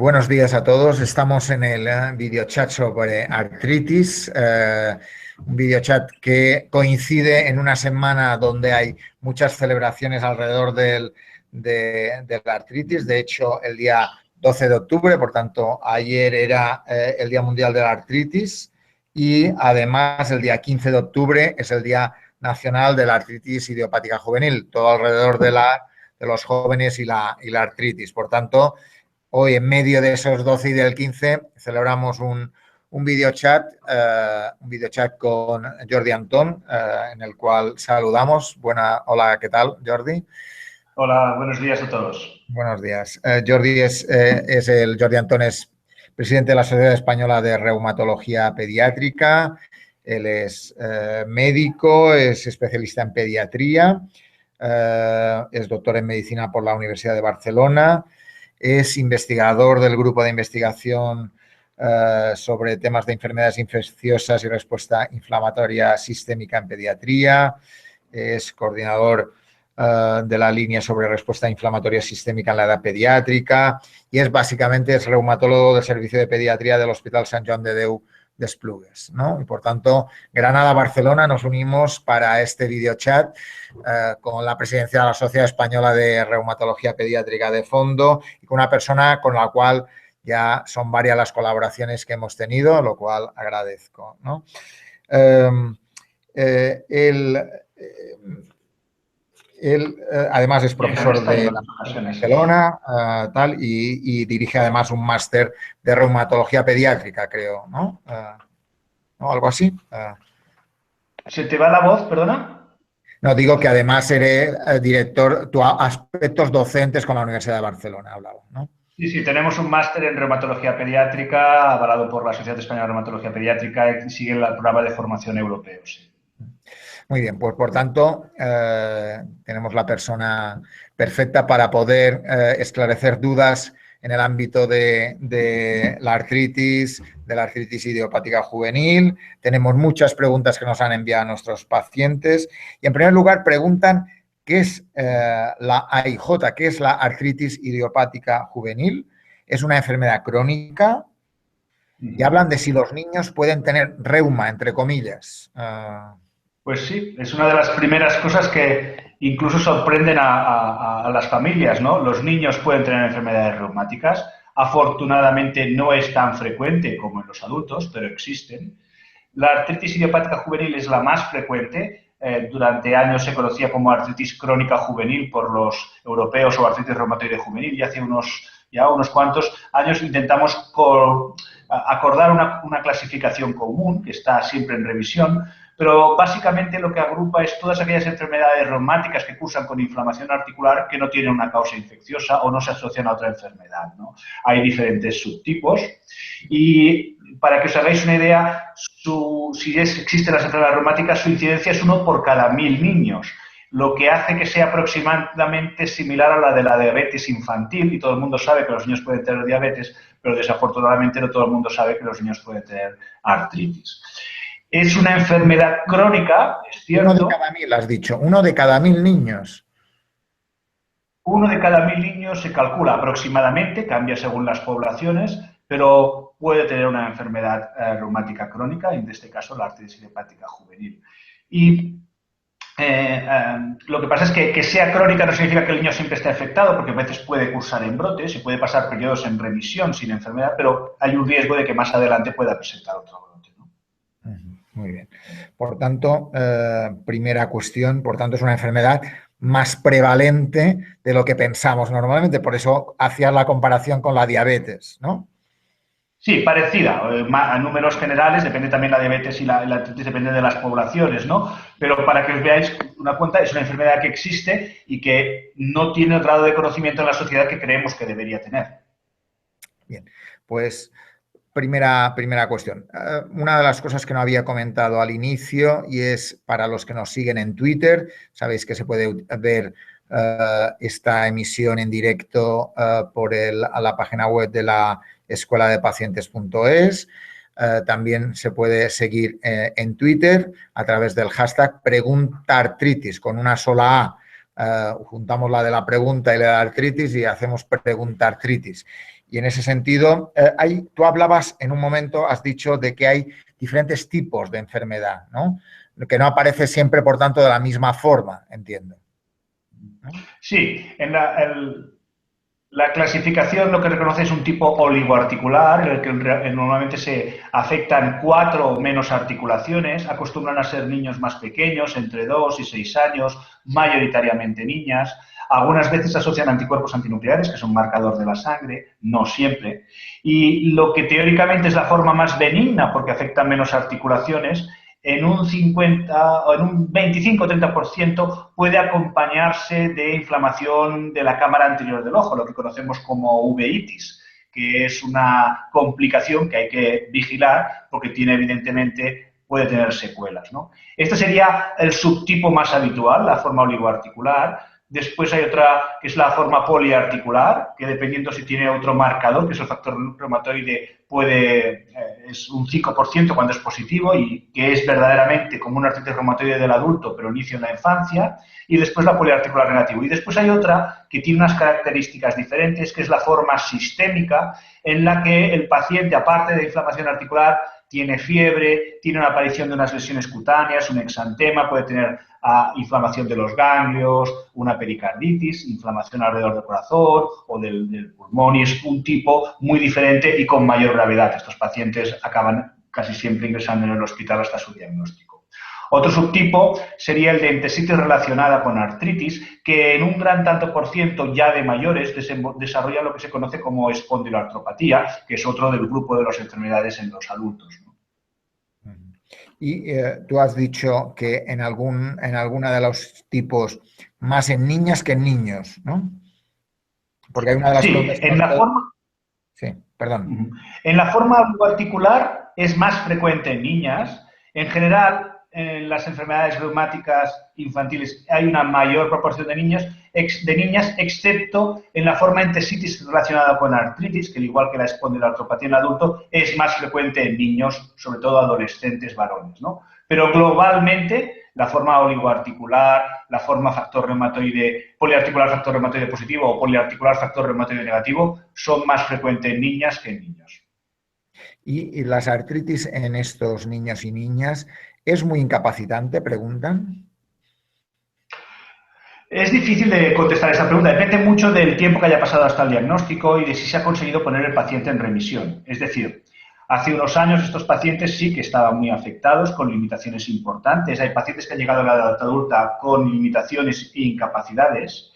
Buenos días a todos. Estamos en el videochat sobre artritis, un videochat que coincide en una semana donde hay muchas celebraciones alrededor de la artritis. De hecho, el día 12 de octubre, por tanto, ayer era el Día Mundial de la Artritis y además el día 15 de octubre es el Día Nacional de la Artritis Idiopática Juvenil, todo alrededor de los jóvenes y la artritis. Por tanto, hoy, en medio de esos 12 y del 15, celebramos un videochat con Jordi Antón, en el cual saludamos. Hola, ¿qué tal, Jordi? Hola, buenos días a todos. Buenos días. Jordi Antón es presidente de la Sociedad Española de Reumatología Pediátrica. Él es médico, es especialista en pediatría, es doctor en medicina por la Universidad de Barcelona. Es investigador del grupo de investigación sobre temas de enfermedades infecciosas y respuesta inflamatoria sistémica en pediatría. Es coordinador de la línea sobre respuesta inflamatoria sistémica en la edad pediátrica y es reumatólogo del servicio de pediatría del Hospital Sant Joan de Déu d'Esplugues, ¿no? Y por tanto, Granada-Barcelona nos unimos para este videochat con la presidencia de la Sociedad Española de Reumatología Pediátrica de fondo y con una persona con la cual ya son varias las colaboraciones que hemos tenido, lo cual agradezco, ¿no? Él además es profesor de Barcelona y dirige además un máster de reumatología pediátrica, creo, ¿no? ¿No? Algo así. ¿Se te va la voz, perdona? No, digo que además eres director, tu aspectos docentes con la Universidad de Barcelona, hablaba, ¿no? Sí, tenemos un máster en reumatología pediátrica avalado por la Sociedad Española de Reumatología Pediátrica y sigue el programa de formación europeo, sí. Muy bien, pues por tanto tenemos la persona perfecta para poder esclarecer dudas en el ámbito de la artritis idiopática juvenil. Tenemos muchas preguntas que nos han enviado nuestros pacientes y en primer lugar preguntan qué es la AIJ, qué es la artritis idiopática juvenil. Es una enfermedad crónica y hablan de si los niños pueden tener reuma, entre comillas. Pues sí, es una de las primeras cosas que incluso sorprenden a las familias, ¿no? Los niños pueden tener enfermedades reumáticas. Afortunadamente no es tan frecuente como en los adultos, pero existen. La artritis idiopática juvenil es la más frecuente. Durante años se conocía como artritis crónica juvenil por los europeos o artritis reumatoide juvenil y hace unos cuantos años intentamos acordar una clasificación común que está siempre en revisión, pero básicamente lo que agrupa es todas aquellas enfermedades reumáticas que cursan con inflamación articular que no tienen una causa infecciosa o no se asocian a otra enfermedad, ¿no? Hay diferentes subtipos y para que os hagáis una idea, si existen las enfermedades reumáticas, su incidencia es 1 por cada 1000 niños, lo que hace que sea aproximadamente similar a la de la diabetes infantil, y todo el mundo sabe que los niños pueden tener diabetes, pero desafortunadamente no todo el mundo sabe que los niños pueden tener artritis. Es una enfermedad crónica, es cierto. 1 de cada 1000, has dicho. 1 de cada 1000 niños. 1 de cada 1000 niños se calcula aproximadamente, cambia según las poblaciones, pero puede tener una enfermedad reumática crónica, en este caso la artritis idiopática juvenil. Y lo que pasa es que sea crónica no significa que el niño siempre esté afectado, porque a veces puede cursar en brotes y puede pasar periodos en remisión sin enfermedad, pero hay un riesgo de que más adelante pueda presentar otro brote, ¿no? Muy bien. Por tanto, primera cuestión, por tanto, es una enfermedad más prevalente de lo que pensamos normalmente. Por eso hacías la comparación con la diabetes, ¿no? Sí, parecida. A números generales, depende también la diabetes y la artritis, depende de las poblaciones, ¿no? Pero para que os veáis una cuenta, es una enfermedad que existe y que no tiene el grado de conocimiento en la sociedad que creemos que debería tener. Bien, pues primera cuestión. Una de las cosas que no había comentado al inicio y es para los que nos siguen en Twitter, sabéis que se puede ver esta emisión en directo a la página web de la escuela de pacientes.es. También se puede seguir en Twitter a través del hashtag preguntartritis con una sola A. Juntamos la de la pregunta y la de la artritis y hacemos preguntartritis. Y en ese sentido, tú hablabas en un momento, has dicho de que hay diferentes tipos de enfermedad, ¿no? Que no aparece siempre, por tanto, de la misma forma, entiendo, ¿no? Sí, en la clasificación lo que reconoce es un tipo oligoarticular, en el que normalmente se afectan 4 o menos articulaciones, acostumbran a ser niños más pequeños, entre 2 y 6 años, mayoritariamente niñas. Algunas veces asocian anticuerpos antinucleares, que son marcador de la sangre, no siempre. Y lo que teóricamente es la forma más benigna, porque afectan menos articulaciones, en un 50 o en un 25 o 30% puede acompañarse de inflamación de la cámara anterior del ojo, lo que conocemos como uveitis, que es una complicación que hay que vigilar porque tiene evidentemente puede tener secuelas, ¿no? Este sería el subtipo más habitual, la forma oligoarticular. Después hay otra que es la forma poliarticular, que dependiendo si tiene otro marcador, que es el factor reumatoide, es un 5% cuando es positivo y que es verdaderamente como una artritis reumatoide del adulto, pero inicia en la infancia. Y después la poliarticular negativo. Y después hay otra que tiene unas características diferentes, que es la forma sistémica, en la que el paciente, aparte de inflamación articular, tiene fiebre, tiene una aparición de unas lesiones cutáneas, un exantema, puede tener inflamación de los ganglios, una pericarditis, inflamación alrededor del corazón o del pulmón, y es un tipo muy diferente y con mayor gravedad. Estos pacientes acaban casi siempre ingresando en el hospital hasta su diagnóstico. Otro subtipo sería el de entesitis relacionada con artritis, que en un gran tanto por ciento ya de mayores desarrolla lo que se conoce como espondiloartropatía, que es otro del grupo de las enfermedades en los adultos, ¿no? Y tú has dicho que en alguna de los tipos más en niñas que en niños, ¿no? Porque hay una de las preguntas que en la forma... Sí, perdón. En la forma particular es más frecuente en niñas. En general, en las enfermedades reumáticas infantiles hay una mayor proporción de niñas, excepto en la forma entesitis relacionada con artritis, que al igual que la espondiloartropatía en adulto, es más frecuente en niños, sobre todo adolescentes varones, ¿no? Pero globalmente, la forma oligoarticular, la forma factor reumatoide, poliarticular factor reumatoide positivo o poliarticular factor reumatoide negativo son más frecuentes en niñas que en niños. ¿Y las artritis en estos niños y niñas es muy incapacitante? Preguntan. Es difícil de contestar esa pregunta. Depende mucho del tiempo que haya pasado hasta el diagnóstico y de si se ha conseguido poner el paciente en remisión. Es decir, hace unos años estos pacientes sí que estaban muy afectados, con limitaciones importantes. Hay pacientes que han llegado a la edad adulta con limitaciones e incapacidades.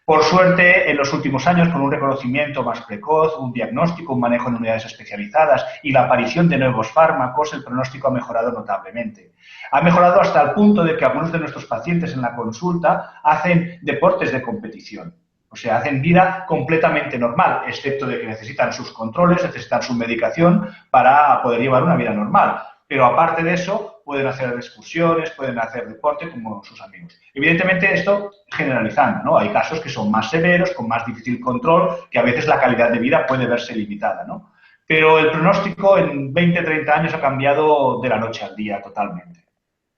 Por suerte, en los últimos años, con un reconocimiento más precoz, un diagnóstico, un manejo en unidades especializadas y la aparición de nuevos fármacos, el pronóstico ha mejorado notablemente. Ha mejorado hasta el punto de que algunos de nuestros pacientes en la consulta hacen deportes de competición. O sea, hacen vida completamente normal, excepto de que necesitan sus controles, necesitan su medicación para poder llevar una vida normal. Pero aparte de eso, pueden hacer excursiones, pueden hacer deporte como sus amigos. Evidentemente, esto generalizando, ¿no? Hay casos que son más severos, con más difícil control, que a veces la calidad de vida puede verse limitada, ¿no? Pero el pronóstico en 20, 30 años ha cambiado de la noche al día totalmente.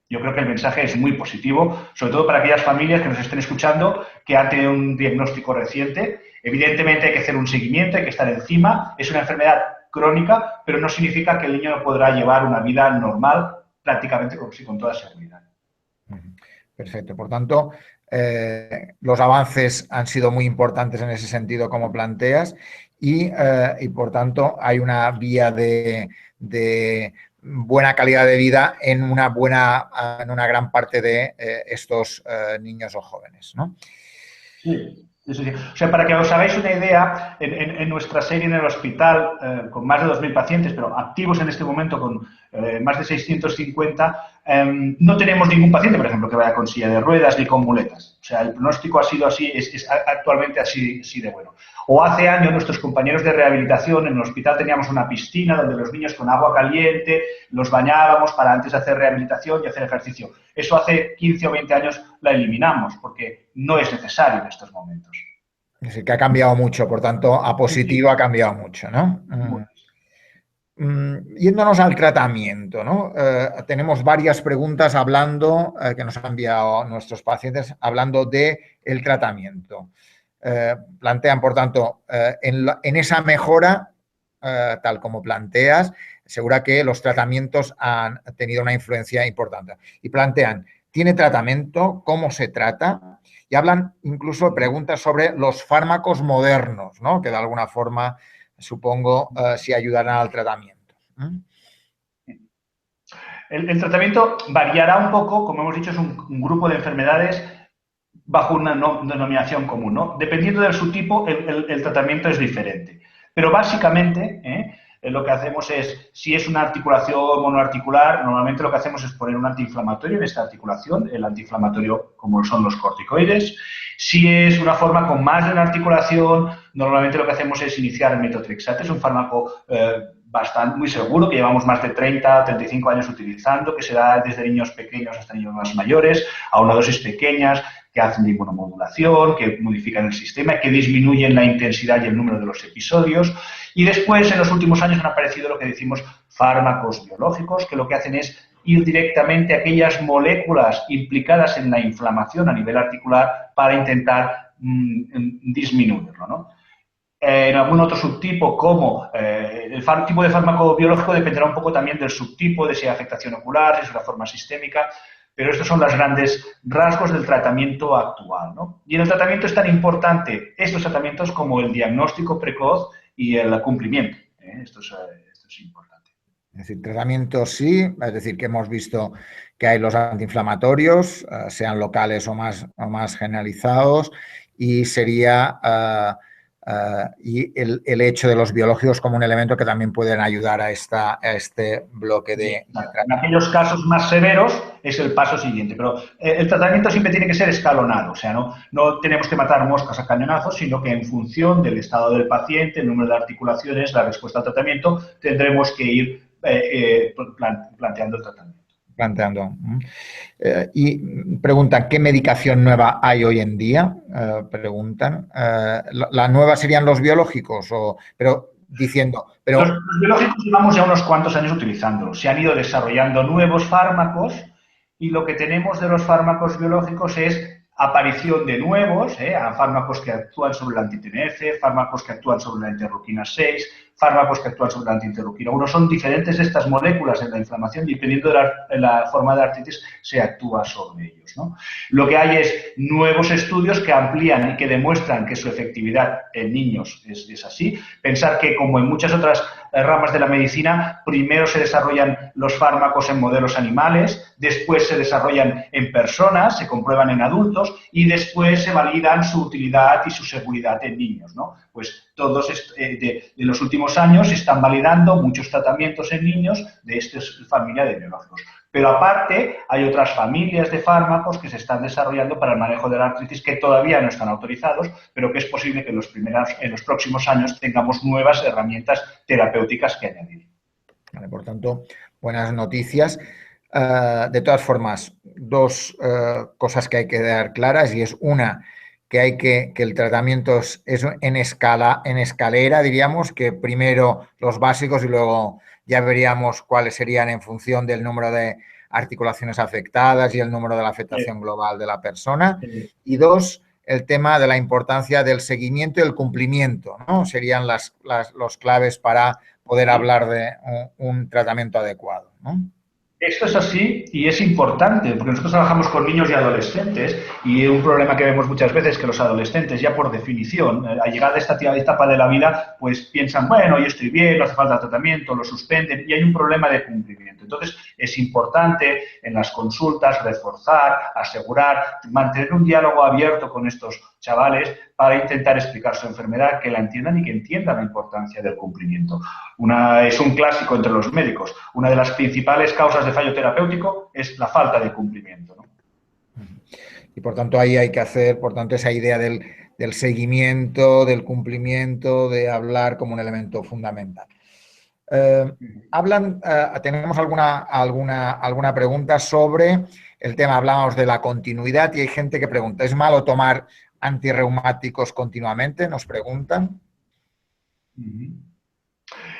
Yo creo que el mensaje es muy positivo, sobre todo para aquellas familias que nos estén escuchando que han tenido un diagnóstico reciente. Evidentemente hay que hacer un seguimiento, hay que estar encima. Es una enfermedad crónica, pero no significa que el niño no podrá llevar una vida normal prácticamente con toda seguridad. Perfecto. Por tanto, los avances han sido muy importantes en ese sentido, como planteas, y por tanto hay una vía de buena calidad de vida en una gran parte de estos niños o jóvenes, ¿no? Sí. O sea, para que os hagáis una idea, en nuestra serie en el hospital, con más de 2.000 pacientes, pero activos en este momento con más de 650, no tenemos ningún paciente, por ejemplo, que vaya con silla de ruedas ni con muletas. O sea, el pronóstico ha sido así, es actualmente así de bueno. O hace años nuestros compañeros de rehabilitación, en el hospital teníamos una piscina donde los niños con agua caliente los bañábamos para antes de hacer rehabilitación y hacer ejercicio. Eso hace 15 o 20 años la eliminamos porque no es necesario en estos momentos. Es decir, que ha cambiado mucho, por tanto, a positivo ha cambiado mucho, ¿no? Yéndonos al tratamiento, ¿no? Tenemos varias preguntas hablando, que nos han enviado nuestros pacientes, hablando del tratamiento. plantean, por tanto, en esa mejora, tal como planteas, asegura que los tratamientos han tenido una influencia importante. Y plantean, ¿tiene tratamiento? ¿Cómo se trata? Y hablan incluso, preguntas sobre los fármacos modernos, ¿no? Que de alguna forma, supongo, sí ayudarán al tratamiento. El tratamiento variará un poco, como hemos dicho, es un grupo de enfermedades bajo una denominación común, ¿no? Dependiendo del subtipo, el tratamiento es diferente. Pero básicamente, lo que hacemos es, si es una articulación monoarticular, normalmente lo que hacemos es poner un antiinflamatorio en esta articulación, el antiinflamatorio como son los corticoides. Si es una forma con más de una articulación, normalmente lo que hacemos es iniciar el metotrexato, es un fármaco muy seguro, que llevamos más de 30, 35 años utilizando, que se da desde niños pequeños hasta niños más mayores, a una dosis pequeñas, que hacen de inmunomodulación, que modifican el sistema, que disminuyen la intensidad y el número de los episodios. Y después, en los últimos años, han aparecido lo que decimos fármacos biológicos, que lo que hacen es ir directamente a aquellas moléculas implicadas en la inflamación a nivel articular para intentar disminuirlo, ¿no? En algún otro subtipo, como el tipo de fármaco biológico, dependerá un poco también del subtipo, de si hay afectación ocular, si es una forma sistémica, pero estos son los grandes rasgos del tratamiento actual, ¿no? Y en el tratamiento es tan importante estos tratamientos como el diagnóstico precoz y el cumplimiento. Esto es importante. Es decir, tratamiento sí, es decir, que hemos visto que hay los antiinflamatorios, sean locales o más generalizados, y sería y el hecho de los biológicos como un elemento que también pueden ayudar a este bloque de tratamiento. En aquellos casos más severos es el paso siguiente, pero el tratamiento siempre tiene que ser escalonado, o sea, no tenemos que matar moscas a cañonazos, sino que en función del estado del paciente, el número de articulaciones, la respuesta al tratamiento, tendremos que ir planteando el tratamiento. Y preguntan, ¿qué medicación nueva hay hoy en día? Preguntan. ¿La nueva serían los biológicos? Pero los biológicos llevamos ya unos cuantos años utilizándolos. Se han ido desarrollando nuevos fármacos y lo que tenemos de los fármacos biológicos es aparición de nuevos, fármacos que actúan sobre la anti-TNF, fármacos que actúan sobre la interleuquina 6, fármacos que actúan sobre la antiinterleuquina 1. Son diferentes estas moléculas en la inflamación y dependiendo de la forma de artritis se actúa sobre ellos, ¿no? Lo que hay es nuevos estudios que amplían y que demuestran que su efectividad en niños es así. Pensar que, como en muchas otras ramas de la medicina, primero se desarrollan los fármacos en modelos animales, después se desarrollan en personas, se comprueban en adultos y después se validan su utilidad y su seguridad en niños, ¿no? Pues todos de los últimos años se están validando muchos tratamientos en niños de esta familia de biológicos. Pero aparte hay otras familias de fármacos que se están desarrollando para el manejo de la artritis que todavía no están autorizados, pero que es posible que en los próximos años tengamos nuevas herramientas terapéuticas que añadir. Vale, por tanto, buenas noticias. De todas formas, dos cosas que hay que dar claras, y es una, que el tratamiento es en escalera, diríamos, que primero los básicos y luego ya veríamos cuáles serían en función del número de articulaciones afectadas y el número de la afectación global de la persona. Y dos, el tema de la importancia del seguimiento y el cumplimiento, ¿no? Serían los claves para poder hablar de un tratamiento adecuado, ¿no? Esto es así y es importante, porque nosotros trabajamos con niños y adolescentes y un problema que vemos muchas veces es que los adolescentes ya por definición, al llegar a esta etapa de la vida, pues piensan, bueno, yo estoy bien, no hace falta tratamiento, lo suspenden y hay un problema de cumplimiento. Entonces, es importante en las consultas reforzar, asegurar, mantener un diálogo abierto con estos chavales para intentar explicar su enfermedad, que la entiendan y que entiendan la importancia del cumplimiento. Es un clásico entre los médicos. Una de las principales causas de fallo terapéutico es la falta de cumplimiento, ¿no? Y por tanto ahí hay que hacer, por tanto, esa idea del seguimiento, del cumplimiento, de hablar como un elemento fundamental. Tenemos alguna pregunta sobre el tema, hablábamos de la continuidad y hay gente que pregunta, ¿es malo tomar antirreumáticos continuamente? Nos preguntan.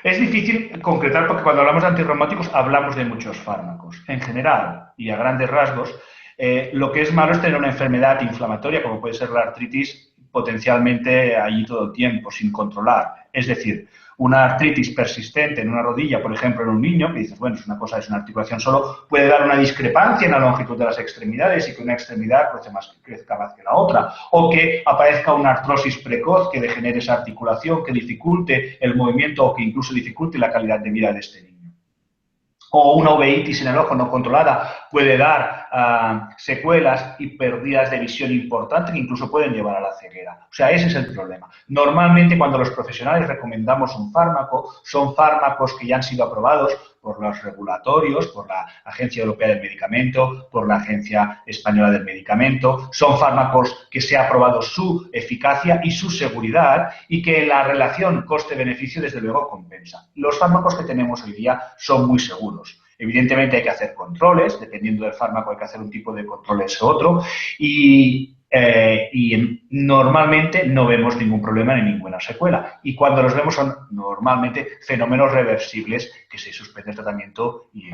Es difícil concretar porque cuando hablamos de antirreumáticos hablamos de muchos fármacos. En general y a grandes rasgos, lo que es malo es tener una enfermedad inflamatoria como puede ser la artritis potencialmente allí todo el tiempo, sin controlar. Es decir, una artritis persistente en una rodilla, por ejemplo, en un niño, que dices, bueno, es una cosa, es una articulación solo, puede dar una discrepancia en la longitud de las extremidades y que una extremidad crezca más que la otra, o que aparezca una artrosis precoz que degenere esa articulación, que dificulte el movimiento o que incluso dificulte la calidad de vida de este niño. O una uveitis en el ojo no controlada puede dar secuelas y pérdidas de visión importantes que incluso pueden llevar a la ceguera. O sea, ese es el problema. Normalmente, cuando los profesionales recomendamos un fármaco, son fármacos que ya han sido aprobados por los regulatorios, por la Agencia Europea del Medicamento, por la Agencia Española del Medicamento. Son fármacos que se ha probado su eficacia y su seguridad y que la relación coste-beneficio, desde luego, compensa. Los fármacos que tenemos hoy día son muy seguros. Evidentemente hay que hacer controles, dependiendo del fármaco hay que hacer un tipo de controles u otro y normalmente no vemos ningún problema ni ninguna secuela. Y cuando los vemos son normalmente fenómenos reversibles que se suspende el tratamiento y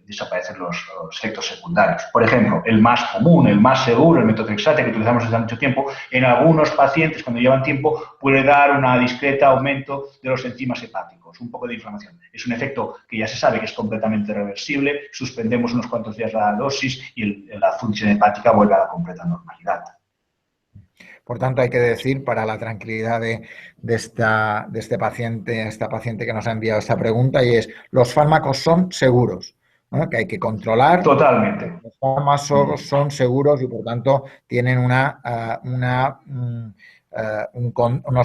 desaparecen los efectos secundarios. Por ejemplo, el más común, el más seguro, el metotrexate que utilizamos desde hace mucho tiempo, en algunos pacientes cuando llevan tiempo puede dar un discreto aumento de los enzimas hepáticos, un poco de inflamación. Es un efecto que ya se sabe que es completamente reversible, suspendemos unos cuantos días la dosis y la función hepática vuelve a la completa normalidad. Por tanto, hay que decir, para la tranquilidad de este paciente, esta paciente que nos ha enviado esta pregunta, y es, los fármacos son seguros, ¿no? Que hay que controlar. Totalmente. Los fármacos son seguros y, por tanto, tienen unos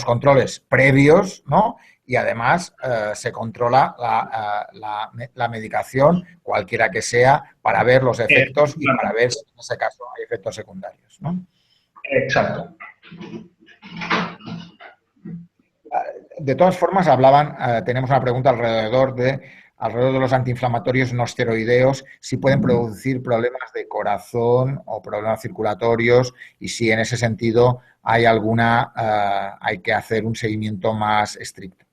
controles previos, ¿no? Y, además, se controla la medicación, cualquiera que sea, para ver los efectos y para ver si, en ese caso, hay efectos secundarios, ¿no? Exacto. De todas formas, tenemos una pregunta alrededor de los antiinflamatorios no esteroideos, si pueden producir problemas de corazón o problemas circulatorios y si en ese sentido hay hay que hacer un seguimiento más estricto.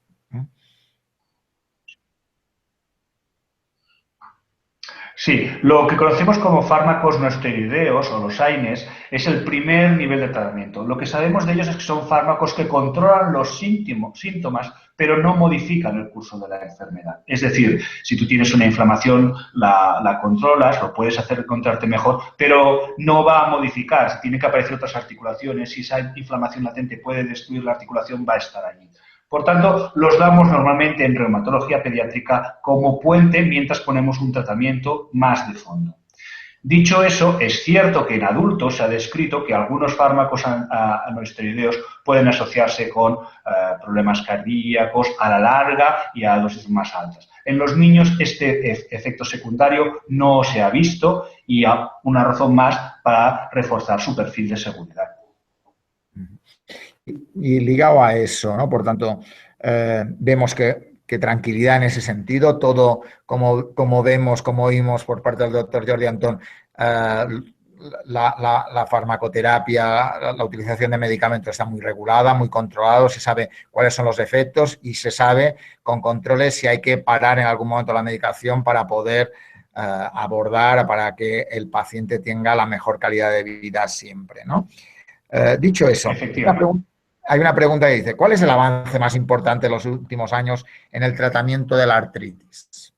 Sí, lo que conocemos como fármacos no esteroideos o los AINES es el primer nivel de tratamiento. Lo que sabemos de ellos es que son fármacos que controlan los síntomas, pero no modifican el curso de la enfermedad. Es decir, si tú tienes una inflamación, la controlas, lo puedes hacer encontrarte mejor, pero no va a modificar. Si tiene que aparecer otras articulaciones, si esa inflamación latente puede destruir la articulación, va a estar allí. Por tanto, los damos normalmente en reumatología pediátrica como puente mientras ponemos un tratamiento más de fondo. Dicho eso, es cierto que en adultos se ha descrito que algunos fármacos no esteroideos pueden asociarse con problemas cardíacos a la larga y a dosis más altas. En los niños este efecto secundario no se ha visto y una razón más para reforzar su perfil de seguridad. Y ligado a eso, ¿no? Por tanto, vemos que tranquilidad en ese sentido, todo como vemos, como oímos por parte del doctor Jordi Antón, la farmacoterapia, la utilización de medicamentos está muy regulada, muy controlado, se sabe cuáles son los efectos y se sabe con controles si hay que parar en algún momento la medicación para poder abordar, para que el paciente tenga la mejor calidad de vida siempre, ¿no? Dicho eso, hay una pregunta que dice, ¿cuál es el avance más importante en los últimos años en el tratamiento de la artritis?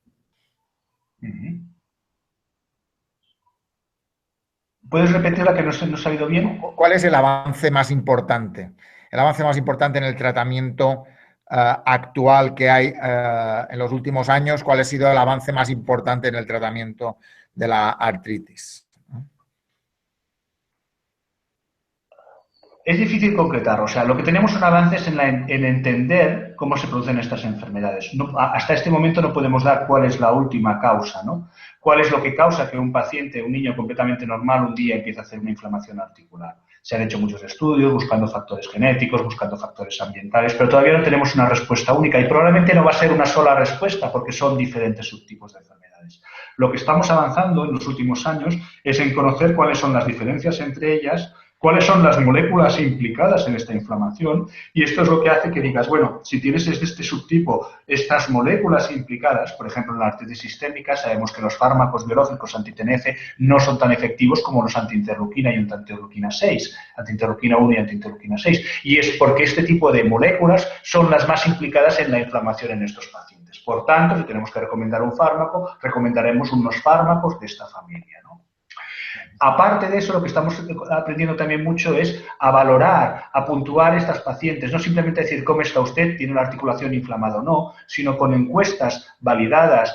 ¿Puedes repetirla que no se ha oído bien? ¿Cuál es el avance más importante? El avance más importante en el tratamiento actual que hay en los últimos años, ¿cuál ha sido el avance más importante en el tratamiento de la artritis? Es difícil concretar, o sea, lo que tenemos son avances en entender cómo se producen estas enfermedades. Hasta este momento no podemos dar cuál es la última causa, ¿no? ¿Cuál es lo que causa que un paciente, un niño completamente normal, un día empiece a hacer una inflamación articular? Se han hecho muchos estudios buscando factores genéticos, buscando factores ambientales, pero todavía no tenemos una respuesta única y probablemente no va a ser una sola respuesta porque son diferentes subtipos de enfermedades. Lo que estamos avanzando en los últimos años es en conocer cuáles son las diferencias entre ellas, cuáles son las moléculas implicadas en esta inflamación, y esto es lo que hace que digas, bueno, si tienes este subtipo, estas moléculas implicadas, por ejemplo, en la artritis sistémica, sabemos que los fármacos biológicos anti-TNF no son tan efectivos como los antiinterleuquina y antiinterleuquina 6, antiinterleuquina 1 y antiinterleuquina 6, y es porque este tipo de moléculas son las más implicadas en la inflamación en estos pacientes. Por tanto, si tenemos que recomendar un fármaco, recomendaremos unos fármacos de esta familia, ¿no? Aparte de eso, lo que estamos aprendiendo también mucho es a valorar, a puntuar estas pacientes, no simplemente decir cómo está usted, tiene una articulación inflamada o no, sino con encuestas validadas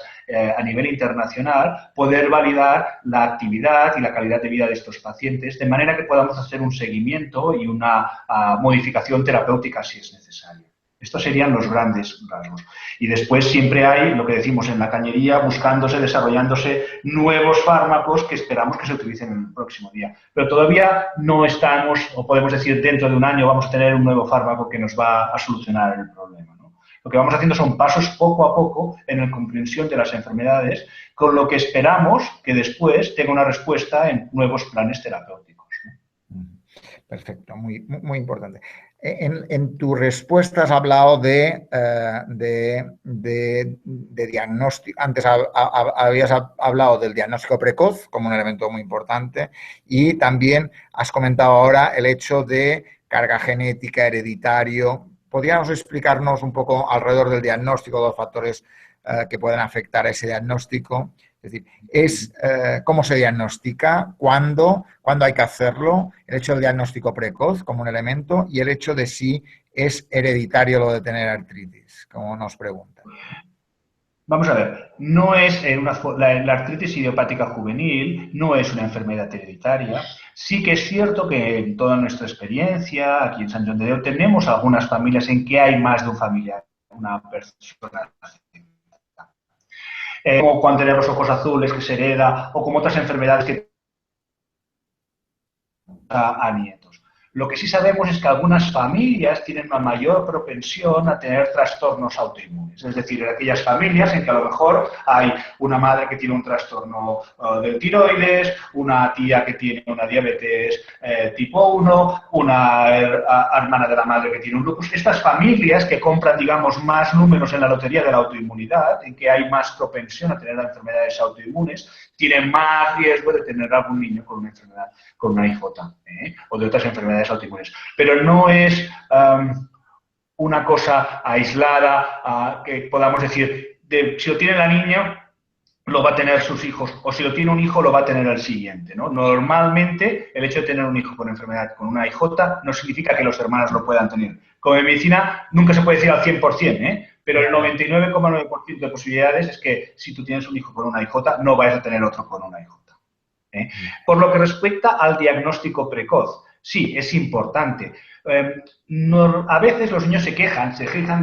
a nivel internacional, poder validar la actividad y la calidad de vida de estos pacientes, de manera que podamos hacer un seguimiento y una modificación terapéutica si es necesario. Estos serían los grandes rasgos. Y después siempre hay, lo que decimos en la cañería, buscándose, desarrollándose nuevos fármacos que esperamos que se utilicen en el próximo día. Pero todavía no estamos, o podemos decir dentro de un año vamos a tener un nuevo fármaco que nos va a solucionar el problema, ¿no? Lo que vamos haciendo son pasos poco a poco en la comprensión de las enfermedades, con lo que esperamos que después tenga una respuesta en nuevos planes terapéuticos, ¿no? Perfecto, muy importante. En tu respuesta has hablado de diagnóstico. Antes habías hablado del diagnóstico precoz como un elemento muy importante y también has comentado ahora el hecho de carga genética, hereditario. ¿Podríamos explicarnos un poco alrededor del diagnóstico, los factores que pueden afectar a ese diagnóstico? Es decir, cómo se diagnostica, cuándo hay que hacerlo, el hecho del diagnóstico precoz como un elemento y el hecho de si es hereditario lo de tener artritis, como nos preguntan. Vamos a ver, no es la artritis idiopática juvenil no es una enfermedad hereditaria. Sí que es cierto que en toda nuestra experiencia, aquí en Sant Joan de Déu, tenemos algunas familias en que hay más de un familiar, una persona. Como cuando tener los ojos azules, que se hereda, o como otras enfermedades que a nietos. Lo que sí sabemos es que algunas familias tienen una mayor propensión a tener trastornos autoinmunes. Es decir, en aquellas familias en que a lo mejor hay una madre que tiene un trastorno del tiroides, una tía que tiene una diabetes tipo 1, una hermana de la madre que tiene un lupus. Estas familias que compran, digamos, más números en la lotería de la autoinmunidad, en que hay más propensión a tener enfermedades autoinmunes, tienen más riesgo de tener algún niño con una enfermedad, con una IJ, o de otras enfermedades autoinmunes. Pero no es una cosa aislada que podamos decir, si lo tiene la niña, lo va a tener sus hijos, o si lo tiene un hijo, lo va a tener el siguiente, ¿no? Normalmente, el hecho de tener un hijo con enfermedad, con una IJ, no significa que los hermanos lo puedan tener. Como en medicina, nunca se puede decir al 100%, pero el 99,9% de posibilidades es que si tú tienes un hijo con una IJ, no vayas a tener otro con una IJ. Por lo que respecta al diagnóstico precoz, sí, es importante. A veces los niños se quejan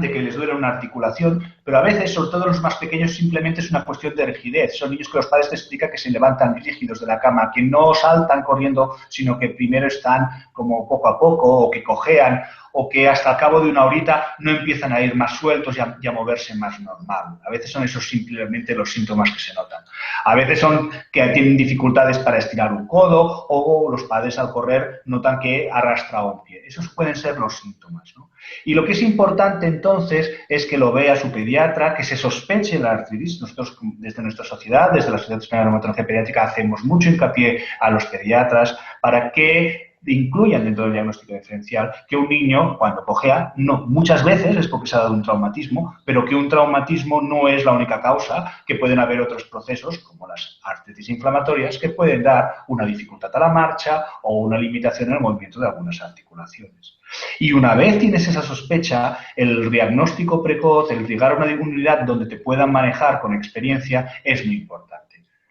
de que les duele una articulación, pero a veces, sobre todo los más pequeños, simplemente es una cuestión de rigidez. Son niños que los padres te explican que se levantan rígidos de la cama, que no saltan corriendo, sino que primero están como poco a poco, o que cojean, o que hasta el cabo de una horita no empiezan a ir más sueltos y a moverse más normal. A veces son esos simplemente los síntomas que se notan. A veces son que tienen dificultades para estirar un codo o los padres al correr notan que arrastra un pie. Esos pueden ser los síntomas, ¿no? Y lo que es importante entonces es que lo vea su pediatra, que se sospeche la artritis. Nosotros desde nuestra sociedad, desde la Sociedad Española de Reumatología Pediátrica, hacemos mucho hincapié a los pediatras para que incluyan dentro del diagnóstico diferencial que un niño, cuando cojea, muchas veces es porque se ha dado un traumatismo, pero que un traumatismo no es la única causa, que pueden haber otros procesos, como las artritis inflamatorias, que pueden dar una dificultad a la marcha o una limitación en el movimiento de algunas articulaciones. Y una vez tienes esa sospecha, el diagnóstico precoz, el llegar a una unidad donde te puedan manejar con experiencia, es muy importante.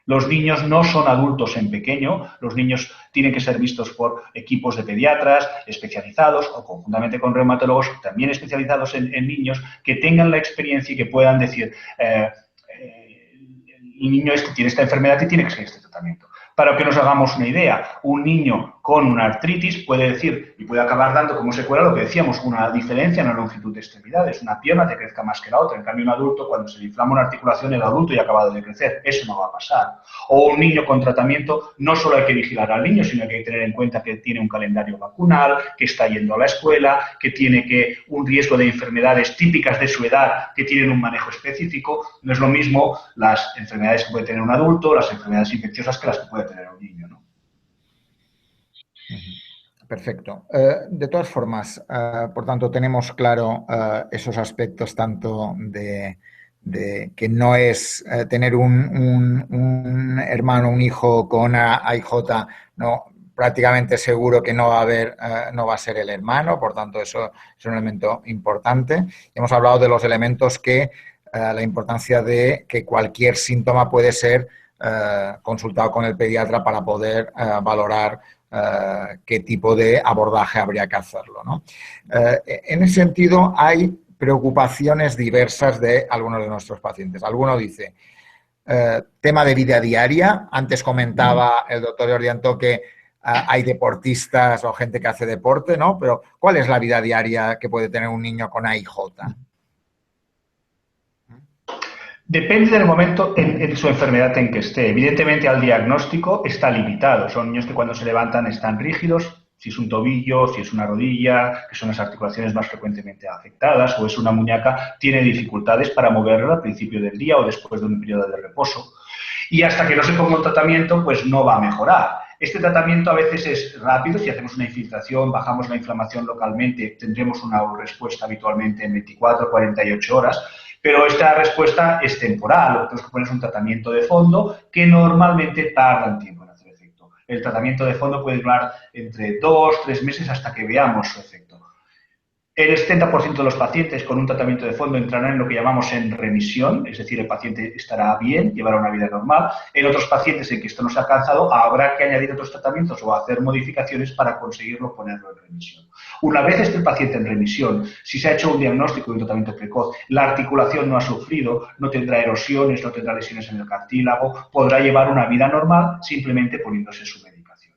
Los niños no son adultos en pequeño, los niños tienen que ser vistos por equipos de pediatras especializados o conjuntamente con reumatólogos también especializados en niños que tengan la experiencia y que puedan decir el niño este tiene esta enfermedad y tiene que seguir este tratamiento. Para que nos hagamos una idea, un niño con una artritis puede decir y puede acabar dando como secuela lo que decíamos, una diferencia en la longitud de extremidades. Una pierna te crezca más que la otra. En cambio, un adulto, cuando se le inflama una articulación, el adulto ya ha acabado de crecer. Eso no va a pasar. O un niño con tratamiento, no solo hay que vigilar al niño, sino que hay que tener en cuenta que tiene un calendario vacunal, que está yendo a la escuela, que tiene un riesgo de enfermedades típicas de su edad que tienen un manejo específico. No es lo mismo las enfermedades que puede tener un adulto, las enfermedades infecciosas que las que puede tener un niño, ¿no? Perfecto. De todas formas, por tanto, tenemos claro esos aspectos tanto de que no es tener un hermano, un hijo con AIJ, no, prácticamente seguro que no va a haber, no va a ser el hermano, por tanto, eso es un elemento importante. Hemos hablado de los elementos que la importancia de que cualquier síntoma puede ser consultado con el pediatra para poder valorar qué tipo de abordaje habría que hacerlo, ¿no? En ese sentido, hay preocupaciones diversas de algunos de nuestros pacientes. Alguno dice, tema de vida diaria. Antes comentaba el doctor Jordi que hay deportistas o gente que hace deporte, ¿no? Pero ¿cuál es la vida diaria que puede tener un niño con AIJ? Depende del momento en su enfermedad en que esté. Evidentemente, al diagnóstico está limitado. Son niños que cuando se levantan están rígidos, si es un tobillo, si es una rodilla, que son las articulaciones más frecuentemente afectadas, o es una muñeca, tiene dificultades para moverla al principio del día o después de un periodo de reposo. Y hasta que no se ponga un tratamiento, pues no va a mejorar. Este tratamiento a veces es rápido, si hacemos una infiltración, bajamos la inflamación localmente, tendremos una respuesta habitualmente en 24 o 48 horas, pero esta respuesta es temporal. Lo que tenemos que poner es un tratamiento de fondo que normalmente tarda un tiempo en hacer efecto. El tratamiento de fondo puede durar entre 2 o 3 meses hasta que veamos su efecto. El 70% de los pacientes con un tratamiento de fondo entrarán en lo que llamamos en remisión, es decir, el paciente estará bien, llevará una vida normal. En otros pacientes en que esto no se ha alcanzado, habrá que añadir otros tratamientos o hacer modificaciones para conseguirlo ponerlo en remisión. Una vez esté el paciente en remisión, si se ha hecho un diagnóstico de un tratamiento precoz, la articulación no ha sufrido, no tendrá erosiones, no tendrá lesiones en el cartílago, podrá llevar una vida normal simplemente poniéndose su medicación.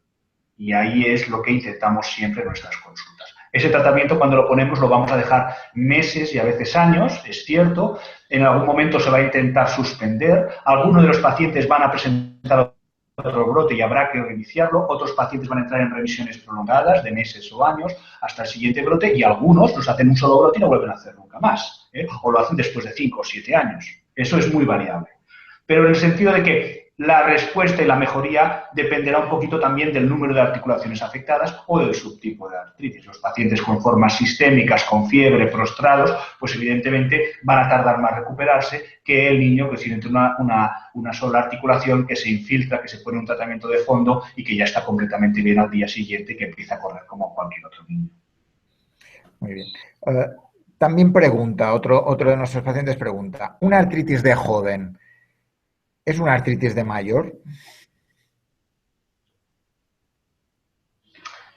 Y ahí es lo que intentamos siempre en nuestras consultas. Ese tratamiento, cuando lo ponemos, lo vamos a dejar meses y a veces años, es cierto. En algún momento se va a intentar suspender. Algunos de los pacientes van a presentar otro brote y habrá que reiniciarlo. Otros pacientes van a entrar en remisiones prolongadas de meses o años hasta el siguiente brote y algunos nos hacen un solo brote y no vuelven a hacer nunca más, ¿eh? O lo hacen después de 5 o 7 años. Eso es muy variable. Pero en el sentido de que la respuesta y la mejoría dependerá un poquito también del número de articulaciones afectadas o del subtipo de artritis. Los pacientes con formas sistémicas, con fiebre, prostrados, pues evidentemente van a tardar más recuperarse que el niño que tiene una sola articulación, que se infiltra, que se pone un tratamiento de fondo y que ya está completamente bien al día siguiente y que empieza a correr como cualquier otro niño. Muy bien. También pregunta, otro de nuestros pacientes pregunta, ¿una artritis de joven es una artritis de mayor?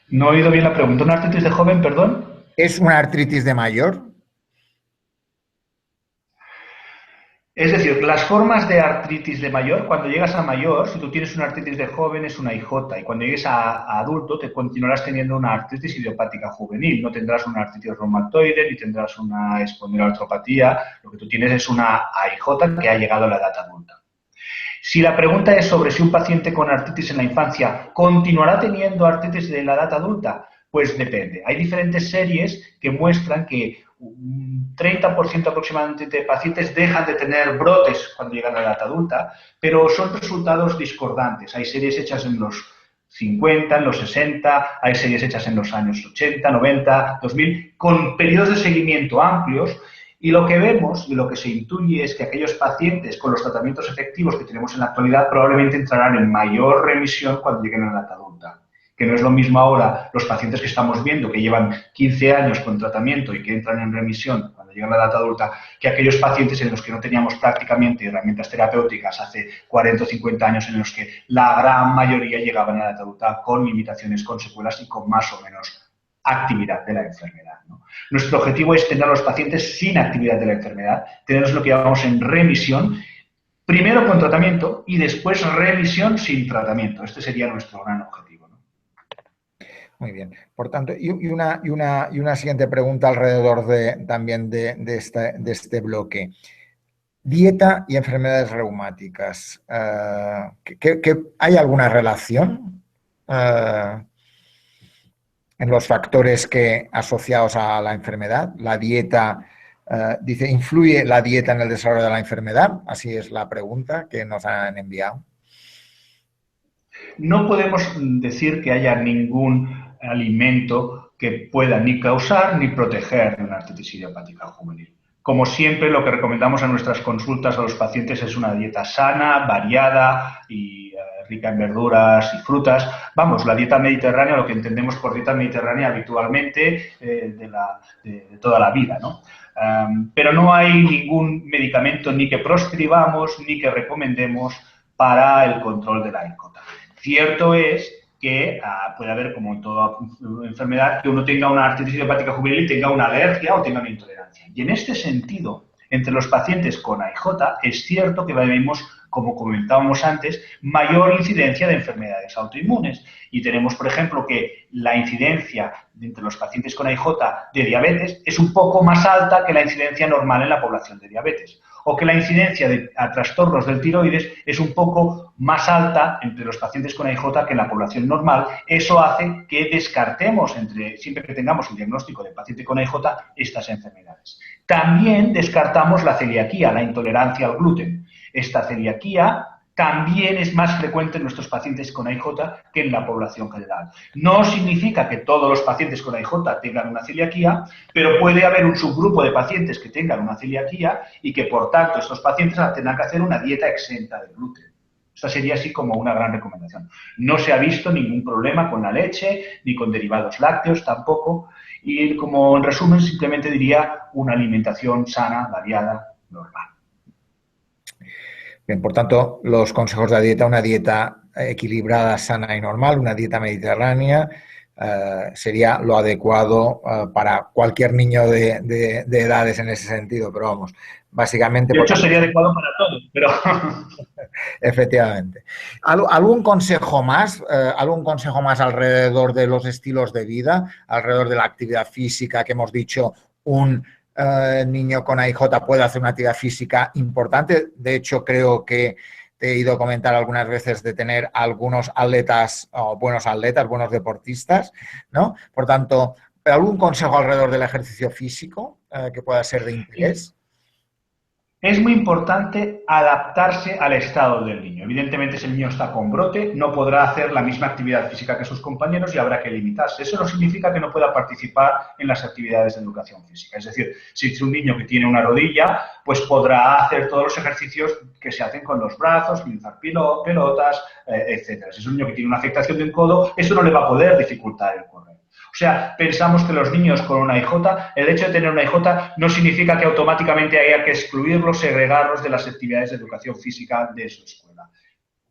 No he oído bien la pregunta. ¿Una artritis de joven, perdón? ¿Es una artritis de mayor? Es decir, las formas de artritis de mayor, cuando llegas a mayor, si tú tienes una artritis de joven es una IJ, y cuando llegues a adulto te continuarás teniendo una artritis idiopática juvenil. No tendrás una artritis reumatoide ni tendrás una espondiloartropatía. Lo que tú tienes es una AIJ que ha llegado a la edad adulta. Si la pregunta es sobre si un paciente con artritis en la infancia continuará teniendo artritis de la edad adulta, pues depende. Hay diferentes series que muestran que un 30% aproximadamente de pacientes dejan de tener brotes cuando llegan a la edad adulta, pero son resultados discordantes. Hay series hechas en los 50, en los 60, hay series hechas en los años 80, 90, 2000, con periodos de seguimiento amplios. Y lo que vemos y lo que se intuye es que aquellos pacientes con los tratamientos efectivos que tenemos en la actualidad probablemente entrarán en mayor remisión cuando lleguen a la edad adulta. Que no es lo mismo ahora los pacientes que estamos viendo que llevan 15 años con tratamiento y que entran en remisión cuando llegan a la edad adulta, que aquellos pacientes en los que no teníamos prácticamente herramientas terapéuticas hace 40 o 50 años, en los que la gran mayoría llegaban a la edad adulta con limitaciones, con secuelas y con más o menos actividad de la enfermedad, ¿no? Nuestro objetivo es tener a los pacientes sin actividad de la enfermedad, tenerlos lo que llamamos en remisión, Primero con tratamiento y después remisión sin tratamiento. Este sería nuestro gran objetivo, ¿no? Muy bien. Por tanto, y una siguiente pregunta alrededor también de este bloque. Dieta y enfermedades reumáticas. ¿Hay alguna relación en los factores asociados a la enfermedad? La dieta, dice, ¿influye la dieta en el desarrollo de la enfermedad? Así es la pregunta que nos han enviado. No podemos decir que haya ningún alimento que pueda ni causar ni proteger de una artritis idiopática juvenil. Como siempre, lo que recomendamos a nuestras consultas a los pacientes es una dieta sana, variada y rica en verduras y frutas. Vamos, la dieta mediterránea, lo que entendemos por dieta mediterránea habitualmente de toda la vida, ¿no? Pero no hay ningún medicamento ni que proscribamos ni que recomendemos para el control de la ICOTA. Cierto es que puede haber, como en toda enfermedad, que uno tenga una artritis idiopática juvenil y tenga una alergia o tenga una intolerancia. Y en este sentido, entre los pacientes con AIJ, es cierto que vemos, como comentábamos antes, mayor incidencia de enfermedades autoinmunes. Y tenemos, por ejemplo, que la incidencia entre los pacientes con AIJ de diabetes es un poco más alta que la incidencia normal en la población de diabetes. O que la incidencia a trastornos del tiroides es un poco más alta entre los pacientes con AIJ que en la población normal. Eso hace que descartemos, siempre que tengamos el diagnóstico del paciente con AIJ, estas enfermedades. También descartamos la celiaquía, la intolerancia al gluten. Esta celiaquía también es más frecuente en nuestros pacientes con AIJ que en la población general. No significa que todos los pacientes con AIJ tengan una celiaquía, pero puede haber un subgrupo de pacientes que tengan una celiaquía y que, por tanto, estos pacientes tendrán que hacer una dieta exenta de gluten. Esta sería así como una gran recomendación. No se ha visto ningún problema con la leche, ni con derivados lácteos tampoco. Y como en resumen, simplemente diría una alimentación sana, variada, normal. Bien, por tanto, los consejos de la dieta, una dieta equilibrada, sana y normal, una dieta mediterránea, sería lo adecuado para cualquier niño de edades en ese sentido, pero vamos, básicamente... De hecho, sería adecuado para todos, pero... Efectivamente. ¿Algún consejo más? ¿Algún consejo más alrededor de los estilos de vida, alrededor de la actividad física que hemos dicho? Un niño con AIJ puede hacer una actividad física importante. De hecho, creo que te he ido a comentar algunas veces de tener algunos atletas, buenos deportistas, ¿no? Por tanto, ¿algún consejo alrededor del ejercicio físico que pueda ser de interés? Es muy importante adaptarse al estado del niño. Evidentemente, si el niño está con brote, no podrá hacer la misma actividad física que sus compañeros y habrá que limitarse. Eso no significa que no pueda participar en las actividades de educación física. Es decir, si es un niño que tiene una rodilla, pues podrá hacer todos los ejercicios que se hacen con los brazos, lanzar pelotas, etc. Si es un niño que tiene una afectación de un codo, eso no le va a poder dificultar el correr. O sea, pensamos que los niños con una IJ, el hecho de tener una IJ no significa que automáticamente haya que excluirlos, segregarlos de las actividades de educación física de su escuela.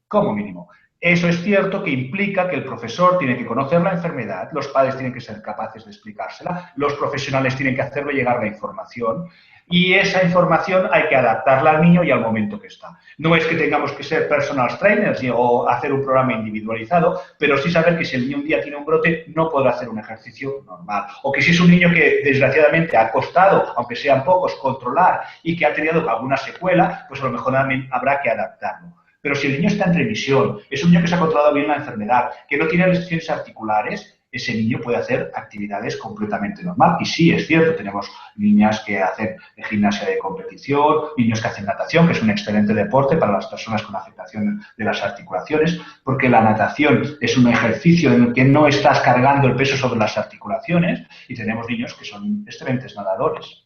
Como mínimo. Eso es cierto que implica que el profesor tiene que conocer la enfermedad, los padres tienen que ser capaces de explicársela, los profesionales tienen que hacerle llegar la información y esa información hay que adaptarla al niño y al momento que está. No es que tengamos que ser personal trainers o hacer un programa individualizado, pero sí saber que si el niño un día tiene un brote no podrá hacer un ejercicio normal. O que si es un niño que desgraciadamente ha costado, aunque sean pocos, controlar y que ha tenido alguna secuela, pues a lo mejor habrá que adaptarlo. Pero si el niño está en remisión, es un niño que se ha controlado bien la enfermedad, que no tiene lesiones articulares, ese niño puede hacer actividades completamente normal. Y sí, es cierto, tenemos niñas que hacen gimnasia de competición, niños que hacen natación, que es un excelente deporte para las personas con afectación de las articulaciones, porque la natación es un ejercicio en el que no estás cargando el peso sobre las articulaciones y tenemos niños que son excelentes nadadores.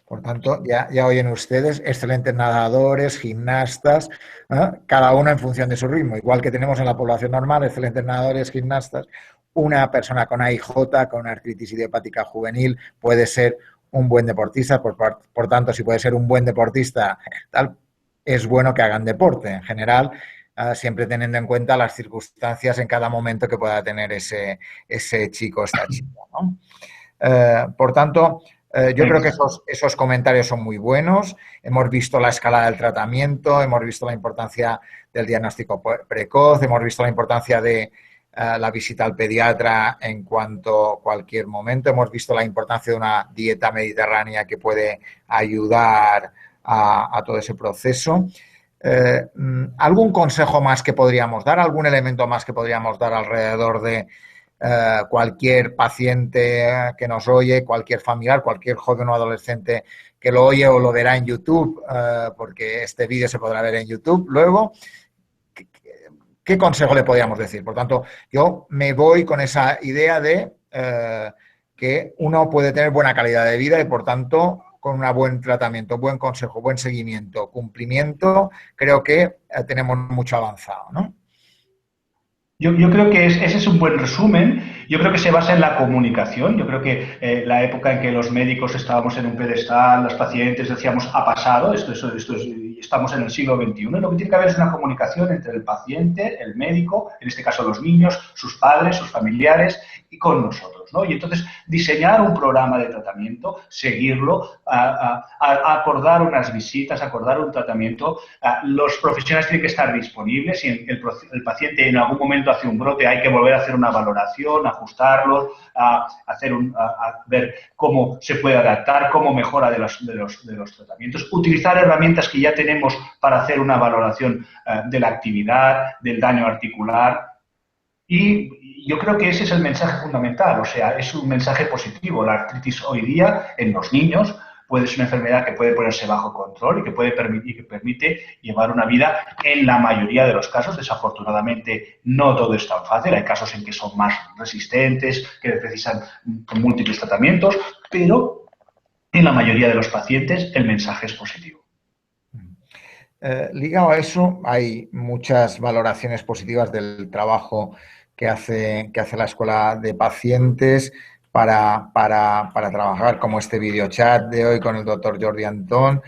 Por tanto, ya oyen ustedes, excelentes nadadores, gimnastas, cada uno en función de su ritmo. Igual que tenemos en la población normal, excelentes nadadores, gimnastas, una persona con AIJ, con artritis idiopática juvenil, puede ser un buen deportista. Por tanto, si puede ser un buen deportista, es bueno que hagan deporte. En general, siempre teniendo en cuenta las circunstancias en cada momento que pueda tener ese chico o esta chica, ¿no? Por tanto, Yo creo que esos comentarios son muy buenos. Hemos visto la escala del tratamiento, hemos visto la importancia del diagnóstico precoz, hemos visto la importancia de la visita al pediatra en cuanto a cualquier momento, hemos visto la importancia de una dieta mediterránea que puede ayudar a todo ese proceso. ¿Algún consejo más que podríamos dar? ¿Algún elemento más que podríamos dar alrededor de cualquier paciente que nos oye, cualquier familiar, cualquier joven o adolescente que lo oye o lo verá en YouTube, porque este vídeo se podrá ver en YouTube luego? ¿Qué consejo le podríamos decir? Por tanto, yo me voy con esa idea de que uno puede tener buena calidad de vida y, por tanto, con un buen tratamiento, buen consejo, buen seguimiento, cumplimiento, creo que tenemos mucho avanzado, ¿no? Yo creo que ese es un buen resumen. Yo creo que se basa en la comunicación. Yo creo que la época en que los médicos estábamos en un pedestal, los pacientes decíamos ha pasado, estamos en el siglo XXI. Lo que tiene que haber es una comunicación entre el paciente, el médico, en este caso los niños, sus padres, sus familiares y con nosotros, ¿no? Y entonces diseñar un programa de tratamiento, seguirlo, acordar unas visitas, acordar un tratamiento. Los profesionales tienen que estar disponibles. Si el paciente en algún momento hace un brote, hay que volver a hacer una valoración, ajustarlos, ver cómo se puede adaptar, cómo mejora de los tratamientos. Utilizar herramientas que ya tenemos para hacer una valoración de la actividad, del daño articular. Y yo creo que ese es el mensaje fundamental, o sea, es un mensaje positivo. La artritis hoy día en los niños puede ser una enfermedad que puede ponerse bajo control y que permite llevar una vida en la mayoría de los casos. Desafortunadamente, no todo es tan fácil. Hay casos en que son más resistentes, que precisan múltiples tratamientos, pero en la mayoría de los pacientes el mensaje es positivo. Ligado a eso, hay muchas valoraciones positivas del trabajo que hace la Escuela de Pacientes para trabajar, como este videochat de hoy con el doctor Jordi Antón.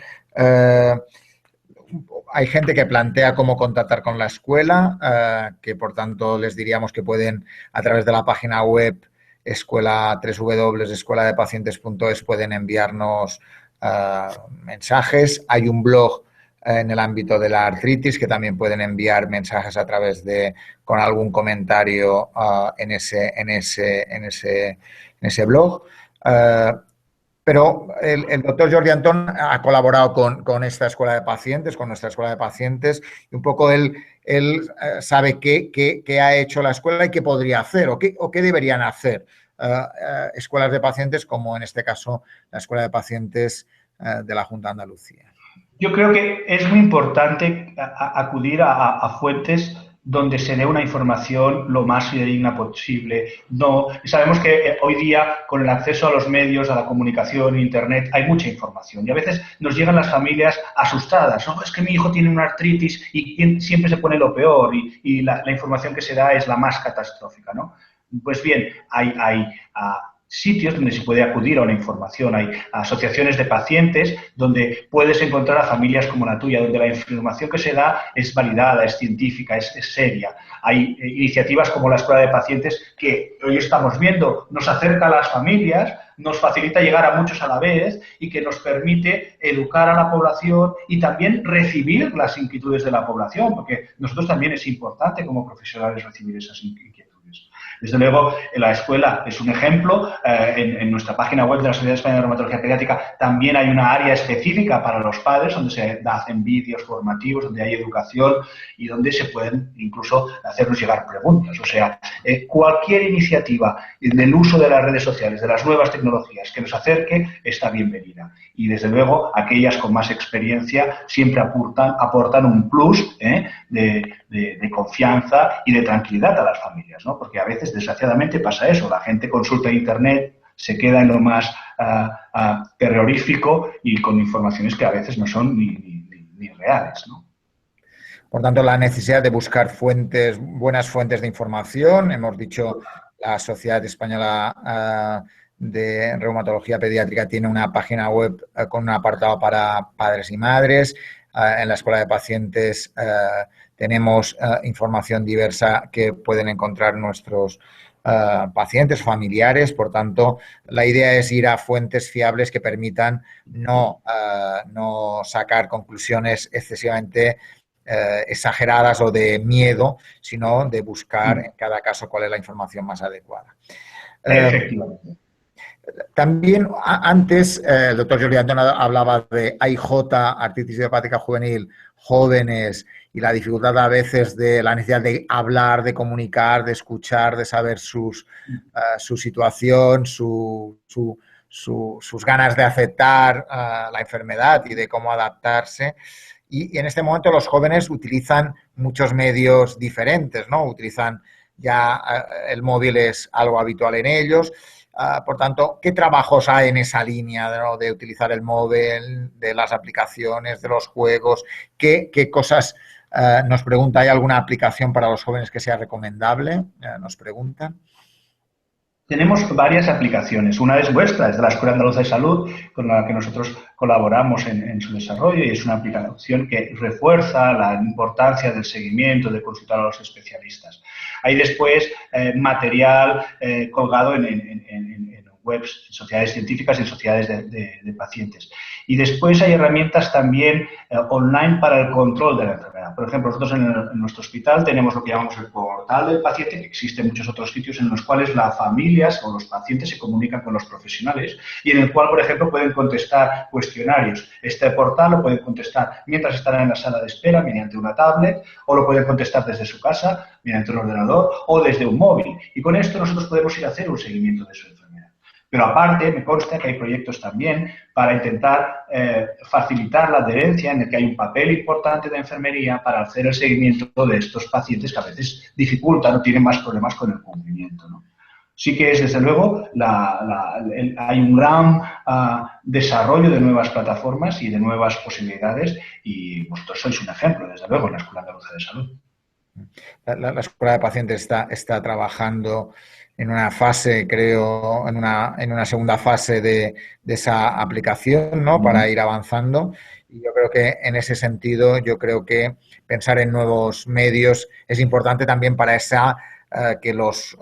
Hay gente que plantea cómo contactar con la escuela, que por tanto les diríamos que pueden, a través de la página web www.escueladepacientes.es, pueden enviarnos mensajes. Hay un blog en el ámbito de la artritis que también pueden enviar mensajes a través con algún comentario en ese blog. Pero el doctor Jordi Antón ha colaborado con esta escuela de pacientes, con nuestra escuela de pacientes, y un poco él sabe qué ha hecho la escuela y qué podría hacer o qué deberían hacer escuelas de pacientes, como en este caso la escuela de pacientes de la Junta de Andalucía. Yo creo que es muy importante acudir a fuentes donde se dé una información lo más fidedigna posible. Sabemos que hoy día, con el acceso a los medios, a la comunicación, Internet, hay mucha información. Y a veces nos llegan las familias asustadas. ¿No? Es que mi hijo tiene una artritis y siempre se pone lo peor y la información que se da es la más catastrófica, ¿no? Pues bien, hay sitios donde se puede acudir a una información, hay asociaciones de pacientes donde puedes encontrar a familias como la tuya, donde la información que se da es validada, es científica, es seria. Hay iniciativas como la Escuela de Pacientes que hoy estamos viendo, nos acerca a las familias, nos facilita llegar a muchos a la vez y que nos permite educar a la población y también recibir las inquietudes de la población, porque nosotros también es importante como profesionales recibir esas inquietudes. Desde luego, la escuela es un ejemplo. En nuestra página web de la Sociedad Española de Reumatología Pediátrica también hay una área específica para los padres donde se hacen vídeos formativos, donde hay educación y donde se pueden incluso hacernos llegar preguntas. O sea, cualquier iniciativa del uso de las redes sociales, de las nuevas tecnologías que nos acerque, está bienvenida. Y desde luego, aquellas con más experiencia siempre aportan un plus de confianza y de tranquilidad a las familias, ¿no? Porque a veces, desgraciadamente, pasa eso. La gente consulta Internet, se queda en lo más terrorífico y con informaciones que a veces no son ni reales, ¿no? Por tanto, la necesidad de buscar buenas fuentes de información. Hemos dicho, la Sociedad Española de Reumatología Pediátrica tiene una página web con un apartado para padres y madres. En la Escuela de Pacientes tenemos información diversa que pueden encontrar nuestros pacientes, familiares. Por tanto, la idea es ir a fuentes fiables que permitan no sacar conclusiones excesivamente exageradas o de miedo, sino de buscar en cada caso cuál es la información más adecuada. Efectivamente. También antes el doctor Jordi Antón hablaba de AIJ, artritis idiopática juvenil, jóvenes, y la dificultad a veces de la necesidad de hablar, de comunicar, de escuchar, de saber su situación, sus ganas de aceptar la enfermedad y de cómo adaptarse. Y en este momento los jóvenes utilizan muchos medios diferentes, ¿no? Utilizan ya el móvil, es algo habitual en ellos. Por tanto, ¿qué trabajos hay en esa línea, ¿no?, de utilizar el móvil, de las aplicaciones, de los juegos? ¿Qué cosas nos pregunta? ¿Hay alguna aplicación para los jóvenes que sea recomendable? Nos preguntan. Tenemos varias aplicaciones. Una es vuestra, es de la Escuela Andaluza de Salud, con la que nosotros colaboramos en su desarrollo, y es una aplicación que refuerza la importancia del seguimiento, de consultar a los especialistas. Hay después material colgado en webs, en sociedades científicas y en sociedades de pacientes. Y después hay herramientas también online para el control de la enfermedad. Por ejemplo, nosotros en nuestro hospital tenemos lo que llamamos el portal del paciente, que existen muchos otros sitios en los cuales las familias o los pacientes se comunican con los profesionales y en el cual, por ejemplo, pueden contestar cuestionarios. Este portal lo pueden contestar mientras están en la sala de espera mediante una tablet, o lo pueden contestar desde su casa mediante un ordenador o desde un móvil. Y con esto nosotros podemos ir a hacer un seguimiento de su enfermedad. Pero aparte, me consta que hay proyectos también para intentar facilitar la adherencia, en el que hay un papel importante de enfermería para hacer el seguimiento de estos pacientes que a veces dificultan o tienen más problemas con el cumplimiento, ¿no? Sí que es, desde luego, hay un gran desarrollo de nuevas plataformas y de nuevas posibilidades, y vosotros sois un ejemplo, desde luego, en la Escuela Andaluza de Salud. La Escuela de Pacientes está trabajando en una fase, creo, en una segunda fase de esa aplicación, ¿no?, para ir avanzando. Y yo creo que en ese sentido, yo creo que pensar en nuevos medios es importante también para que los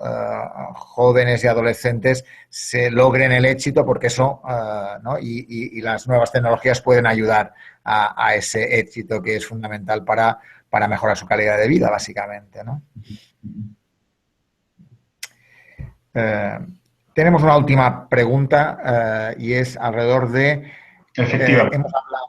jóvenes y adolescentes se logren el éxito, porque eso, ¿no?, y las nuevas tecnologías pueden ayudar a ese éxito que es fundamental para mejorar su calidad de vida, básicamente, ¿no? Tenemos una última pregunta y es alrededor de... Efectivamente. Hemos hablado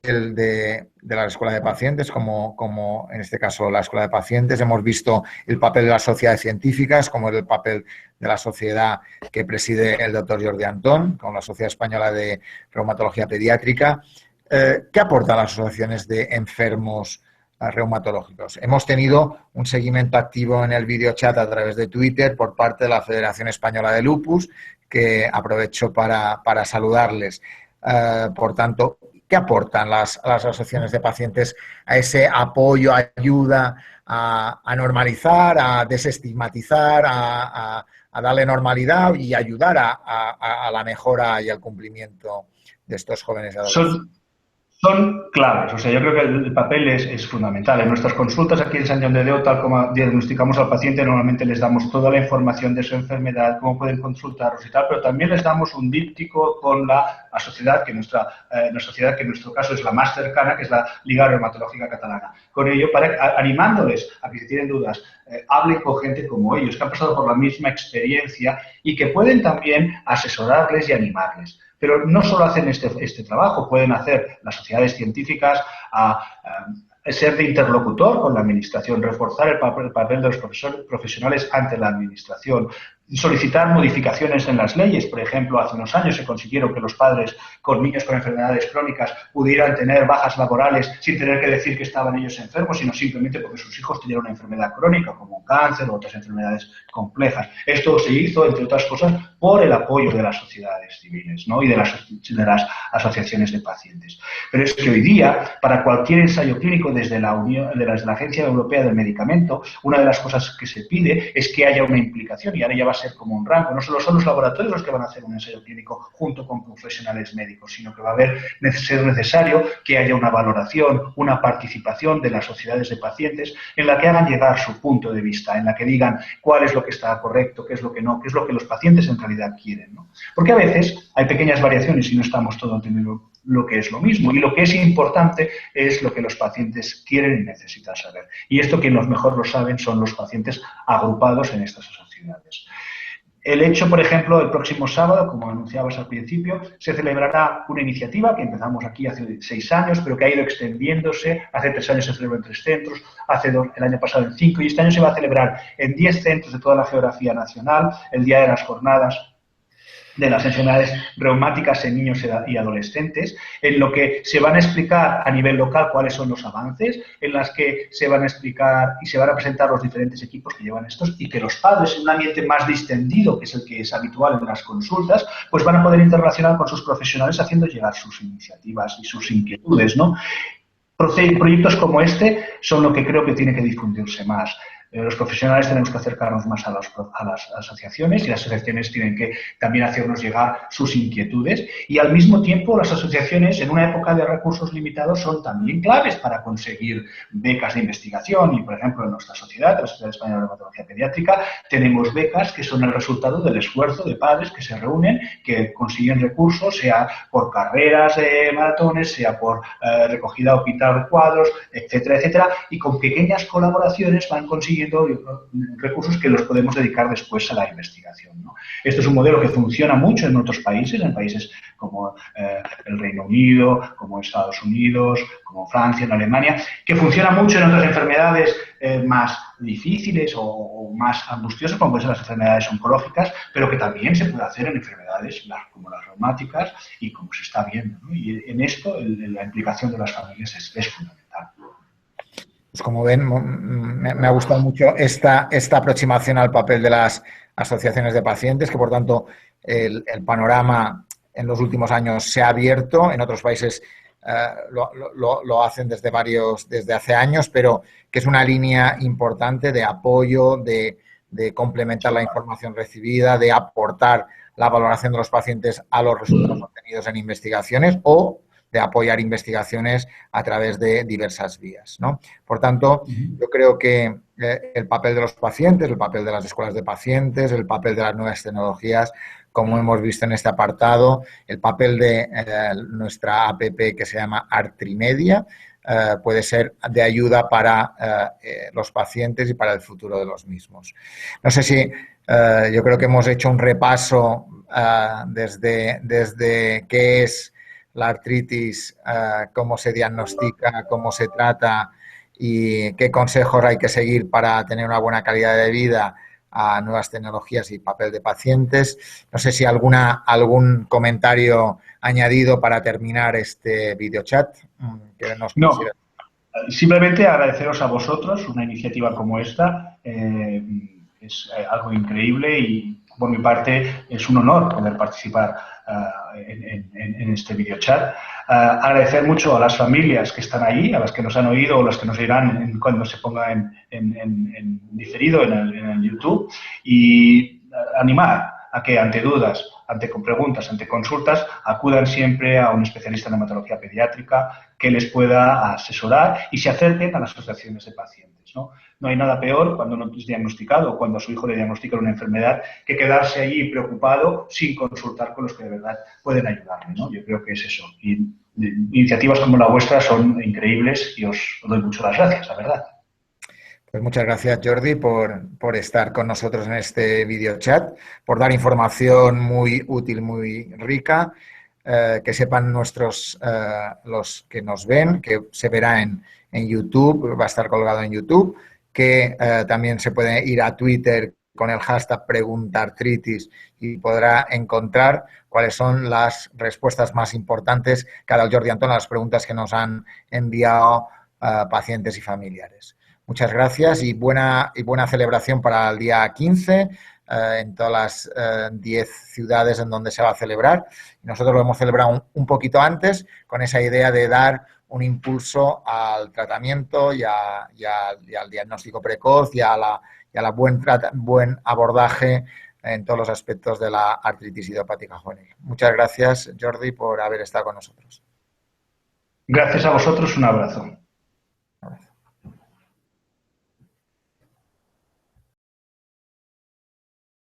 de la Escuela de Pacientes, como en este caso la Escuela de Pacientes. Hemos visto el papel de las sociedades científicas, como el papel de la sociedad que preside el doctor Jordi Antón, con la Sociedad Española de Reumatología Pediátrica. ¿Qué aportan las asociaciones de enfermos reumatológicos? Hemos tenido un seguimiento activo en el videochat a través de Twitter por parte de la Federación Española de Lupus, que aprovecho para saludarles. Por tanto, ¿qué aportan las asociaciones de pacientes a ese apoyo, ayuda a normalizar, a desestigmatizar, a darle normalidad y ayudar a la mejora y al cumplimiento de estos jóvenes y adolescentes? Son claves, o sea, yo creo que el papel es fundamental. En nuestras consultas aquí en Sant Joan de Déu, tal como diagnosticamos al paciente, normalmente les damos toda la información de su enfermedad, cómo pueden consultarnos y tal, pero también les damos un díptico con la sociedad, que nuestra sociedad, que en nuestro caso es la más cercana, que es la Liga Reumatológica Catalana. Con ello, animándoles a que si tienen dudas, hablen con gente como ellos, que han pasado por la misma experiencia y que pueden también asesorarles y animarles. Pero no solo hacen este trabajo, pueden hacer las sociedades científicas ser de interlocutor con la Administración, reforzar el papel de los profesionales ante la Administración, solicitar modificaciones en las leyes. Por ejemplo, hace unos años se consiguieron que los padres con niños con enfermedades crónicas pudieran tener bajas laborales sin tener que decir que estaban ellos enfermos, sino simplemente porque sus hijos tenían una enfermedad crónica, como un cáncer o otras enfermedades complejas. Esto se hizo, entre otras cosas, por el apoyo de las sociedades civiles, ¿no? Y de las asociaciones de pacientes. Pero es que hoy día, para cualquier ensayo clínico desde la Agencia Europea del Medicamento, una de las cosas que se pide es que haya una implicación, y ahora ya va a ser como un rango. No solo son los laboratorios los que van a hacer un ensayo clínico junto con profesionales médicos, sino que va a ser necesario que haya una valoración, una participación de las sociedades de pacientes en la que hagan llegar su punto de vista, en la que digan cuál es lo que está correcto, qué es lo que no, qué es lo que los pacientes en realidad quieren, ¿no? Porque a veces hay pequeñas variaciones y no estamos todos entendiendo lo que es lo mismo. Y lo que es importante es lo que los pacientes quieren y necesitan saber. Y esto quien los mejor lo saben son los pacientes agrupados en estas sociedades. El hecho, por ejemplo, el próximo sábado, como anunciabas al principio, se celebrará una iniciativa que empezamos aquí hace 6 años, pero que ha ido extendiéndose. Hace 3 años se celebró en 3 centros, el año pasado en 5, y este año se va a celebrar en 10 centros de toda la geografía nacional, el Día de las Jornadas de las enfermedades reumáticas en niños y adolescentes, en lo que se van a explicar a nivel local cuáles son los avances, en las que se van a explicar y se van a presentar los diferentes equipos que llevan estos, y que los padres, en un ambiente más distendido, que es el que es habitual en las consultas, pues van a poder interrelacionar con sus profesionales haciendo llegar sus iniciativas y sus inquietudes, ¿no? Proyectos como este son lo que creo que tiene que difundirse más. Los profesionales tenemos que acercarnos más a las asociaciones, y las asociaciones tienen que también hacernos llegar sus inquietudes, y al mismo tiempo las asociaciones en una época de recursos limitados son también claves para conseguir becas de investigación. Y por ejemplo en nuestra sociedad, la Sociedad Española de Reumatología Pediátrica, tenemos becas que son el resultado del esfuerzo de padres que se reúnen, que consiguen recursos, sea por carreras de maratones, sea por recogida o pintar de cuadros, etcétera, etcétera, y con pequeñas colaboraciones van consiguiendo recursos que los podemos dedicar después a la investigación, ¿no? Esto es un modelo que funciona mucho en otros países, en países como el Reino Unido, como Estados Unidos, como Francia, en Alemania, que funciona mucho en otras enfermedades más difíciles o más angustiosas, como pueden ser las enfermedades oncológicas, pero que también se puede hacer en enfermedades como las reumáticas, y como se está viendo, ¿no? Y en esto la implicación de las familias es fundamental. Pues como ven, me ha gustado mucho esta aproximación al papel de las asociaciones de pacientes, que por tanto el panorama en los últimos años se ha abierto. En otros países lo hacen desde hace años, pero que es una línea importante de apoyo, de complementar la información recibida, de aportar la valoración de los pacientes a los resultados obtenidos en investigaciones, o de apoyar investigaciones a través de diversas vías, ¿no? Por tanto, yo creo que el papel de los pacientes, el papel de las escuelas de pacientes, el papel de las nuevas tecnologías, como hemos visto en este apartado, el papel de nuestra APP que se llama Artrimedia, puede ser de ayuda para los pacientes y para el futuro de los mismos. No sé si yo creo que hemos hecho un repaso desde qué es la artritis, cómo se diagnostica, cómo se trata y qué consejos hay que seguir para tener una buena calidad de vida, a nuevas tecnologías y papel de pacientes. No sé si algún comentario añadido para terminar este videochat. No, simplemente agradeceros a vosotros una iniciativa como esta. Es algo increíble, y por mi parte es un honor poder participar en este videochat. Agradecer mucho a las familias que están ahí, a las que nos han oído o las que nos oirán cuando se ponga en diferido en el YouTube, y animar a que ante dudas, ante preguntas, ante consultas, acudan siempre a un especialista en hematología pediátrica que les pueda asesorar, y se acerquen a las asociaciones de pacientes, ¿no? No hay nada peor cuando no es diagnosticado o cuando a su hijo le diagnostican una enfermedad que quedarse allí preocupado sin consultar con los que de verdad pueden ayudarle, ¿no? Yo creo que es eso. Y iniciativas como la vuestra son increíbles, y os doy muchas las gracias, la verdad. Pues muchas gracias, Jordi, por estar con nosotros en este videochat, por dar información muy útil, muy rica, que sepan los que nos ven, que se verá en YouTube, va a estar colgado en YouTube, que también se puede ir a Twitter con el hashtag PreguntarTritis y podrá encontrar cuáles son las respuestas más importantes que ha dado Jordi Antón a las preguntas que nos han enviado pacientes y familiares. Muchas gracias y buena celebración para el día 15, en todas las 10 ciudades en donde se va a celebrar. Nosotros lo hemos celebrado un poquito antes con esa idea de dar un impulso al tratamiento y al diagnóstico precoz y a la buen abordaje en todos los aspectos de la artritis idiopática juvenil. Muchas gracias, Jordi, por haber estado con nosotros. Gracias a vosotros, un abrazo.